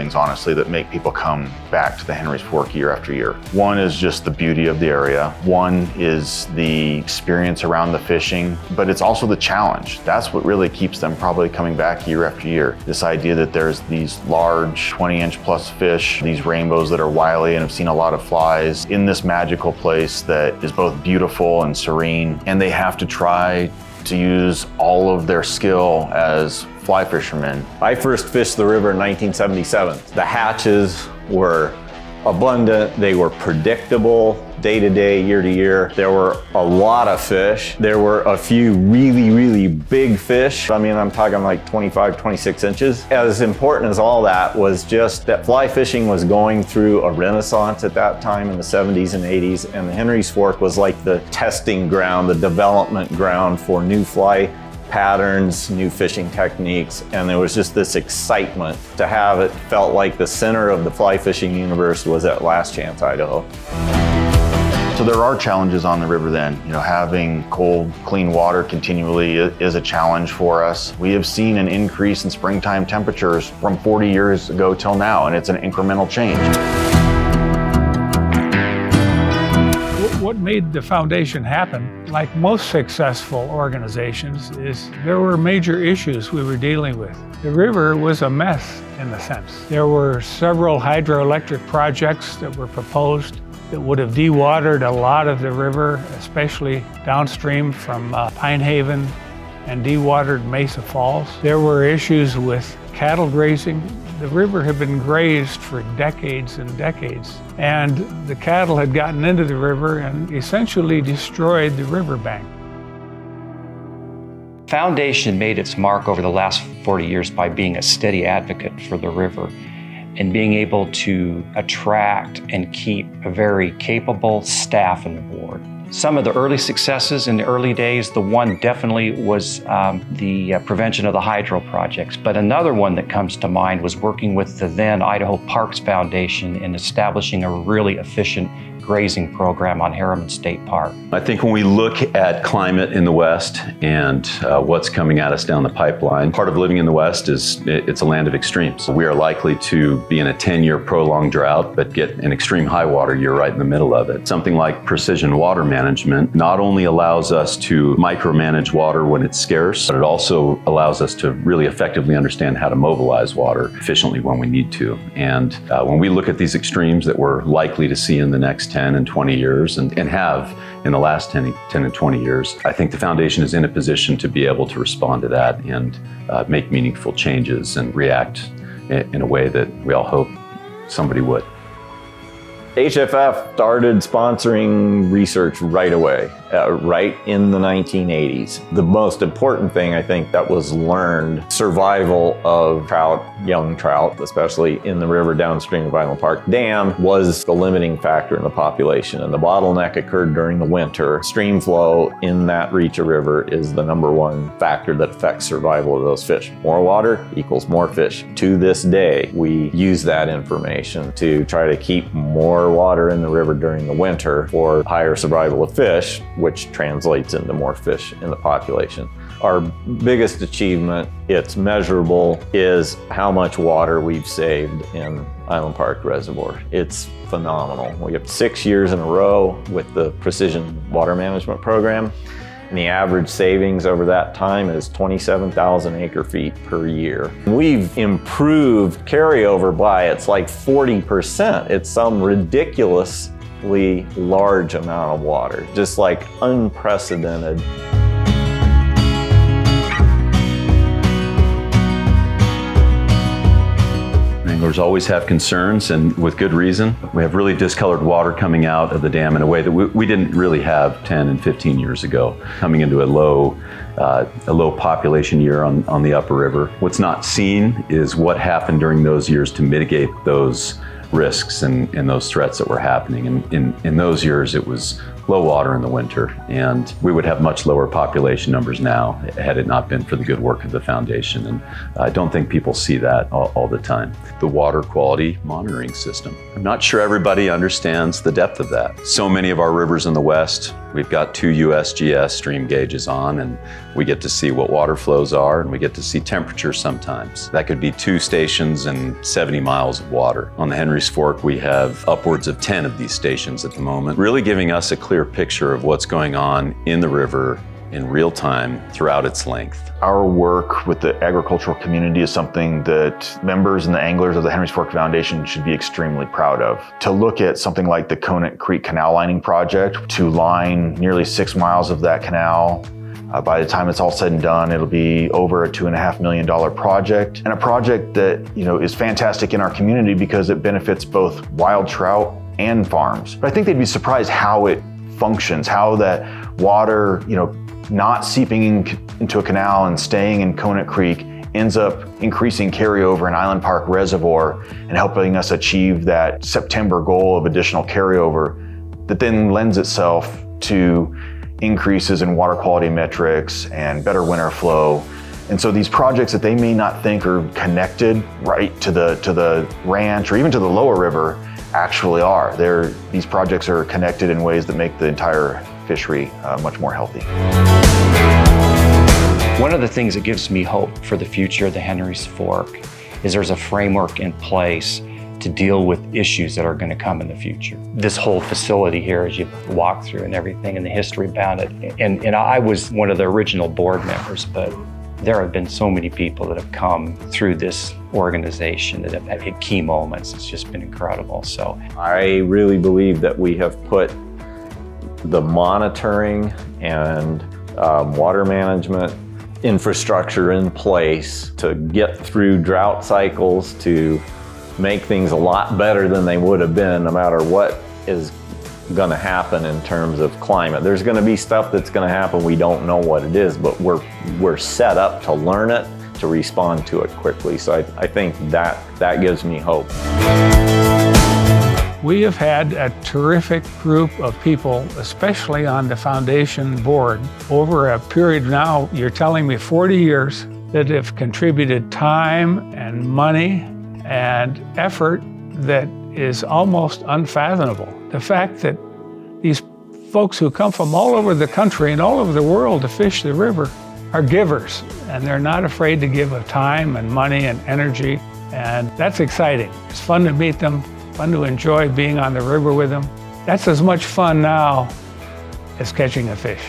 things, honestly, that make people come back to the Henry's Fork year after year. One is just the beauty of the area. One is the experience around the fishing, but it's also the challenge. That's what really keeps them probably coming back year after year. This idea that there's these large 20-inch plus fish, these rainbows that are wily and have seen a lot of flies in this magical place that is both beautiful and serene, and they have to try to use all of their skill as fly fishermen. I first fished the river in 1977. The hatches were abundant, they were predictable, day to day, year to year. There were a lot of fish. There were a few really big fish. I mean, I'm talking like 25, 26 inches. As important as all that was just that fly fishing was going through a renaissance at that time in the 70s and 80s, and the Henry's Fork was like the testing ground, the development ground for new fly patterns, new fishing techniques, and there was just this excitement to have it. Felt like the center of the fly fishing universe was at Last Chance, Idaho. So there are challenges on the river then. You know, having cold, clean water continually is a challenge for us. We have seen an increase in springtime temperatures from 40 years ago till now, and it's an incremental change. What made the foundation happen, like most successful organizations, is there were major issues we were dealing with. The river was a mess in a sense. There were several hydroelectric projects that were proposed that would have dewatered a lot of the river, especially downstream from Pine Haven and dewatered Mesa Falls. There were issues with cattle grazing. The river had been grazed for decades and decades, and the cattle had gotten into the river and essentially destroyed the riverbank. Foundation made its mark over the last 40 years by being a steady advocate for the river and being able to attract and keep a very capable staff on the board. Some of the early successes in the early days, the one definitely was the prevention of the hydro projects. But another one that comes to mind was working with the then Idaho Parks Foundation in establishing a really efficient grazing program on Harriman State Park. I think when we look at climate in the West and what's coming at us down the pipeline, part of living in the West is it's a land of extremes. We are likely to be in a 10-year prolonged drought, but get an extreme high water year right in the middle of it. Something like precision water management not only allows us to micromanage water when it's scarce, but it also allows us to really effectively understand how to mobilize water efficiently when we need to. And when we look at these extremes that we're likely to see in the next 10 and 20 years and have in the last 10 and 20 years, I think the foundation is in a position to be able to respond to that and make meaningful changes and react in a way that we all hope somebody would. HFF started sponsoring research right away, right in the 1980s. The most important thing I think that was learned, survival of trout, young trout, especially in the river downstream of Island Park Dam, was the limiting factor in the population. And the bottleneck occurred during the winter. Stream flow in that reach of river is the #1 factor that affects survival of those fish. More water equals more fish. To this day, we use that information to try to keep more water in the river during the winter for higher survival of fish, which translates into more fish in the population. Our biggest achievement, it's measurable, is how much water we've saved in Island Park Reservoir. It's phenomenal. We have 6 years in a row with the Precision Water Management Program. And the average savings over that time is 27,000 acre-feet per year. We've improved carryover by, it's like 40%. It's some ridiculously large amount of water, just like unprecedented. Anglers always have concerns, and with good reason. We have really discolored water coming out of the dam in a way that we didn't really have 10 and 15 years ago, coming into a low population year on the upper river. What's not seen is what happened during those years to mitigate those risks and those threats that were happening. And in those years, it was low water in the winter, and we would have much lower population numbers now had it not been for the good work of the foundation. And I don't think people see that all the time. The water quality monitoring system. I'm not sure everybody understands the depth of that. So many of our rivers in the West, we've got 2 USGS stream gauges on, and we get to see what water flows are, and we get to see temperature sometimes. That could be 2 stations and 70 miles of water. On the Henry's Fork, we have upwards of 10 of these stations at the moment, really giving us a clear picture of what's going on in the river in real time throughout its length. Our work with the agricultural community is something that members and the anglers of the Henry's Fork Foundation should be extremely proud of. To look at something like the Conant Creek Canal Lining Project, to line nearly 6 miles of that canal, by the time it's all said and done, it'll be over a $2.5 million project, and a project that is fantastic in our community because it benefits both wild trout and farms. But I think they'd be surprised how it functions, how that water, not seeping into a canal and staying in Conant Creek ends up increasing carryover in Island Park Reservoir and helping us achieve that September goal of additional carryover that then lends itself to increases in water quality metrics and better winter flow. And so these projects that they may not think are connected right to the ranch or even to the lower river actually are. These projects are connected in ways that make the entire fishery much more healthy. One of the things that gives me hope for the future of the Henry's Fork is there's a framework in place to deal with issues that are going to come in the future. This whole facility here, as you walk through and everything and the history about it, and I was one of the original board members, but there have been so many people that have come through this organization that have had key moments. It's just been incredible. So I really believe that we have put the monitoring and water management infrastructure in place to get through drought cycles, to make things a lot better than they would have been no matter what is going to happen in terms of climate. There's going to be stuff that's going to happen, we don't know what it is, but we're set up to learn it, to respond to it quickly. So I think that gives me hope. We have had a terrific group of people, especially on the foundation board, over a period now, you're telling me 40 years, that have contributed time and money and effort that is almost unfathomable. The fact that these folks who come from all over the country and all over the world to fish the river are givers, and they're not afraid to give of time and money and energy, and that's exciting. It's fun to meet them, fun to enjoy being on the river with them. That's as much fun now as catching a fish.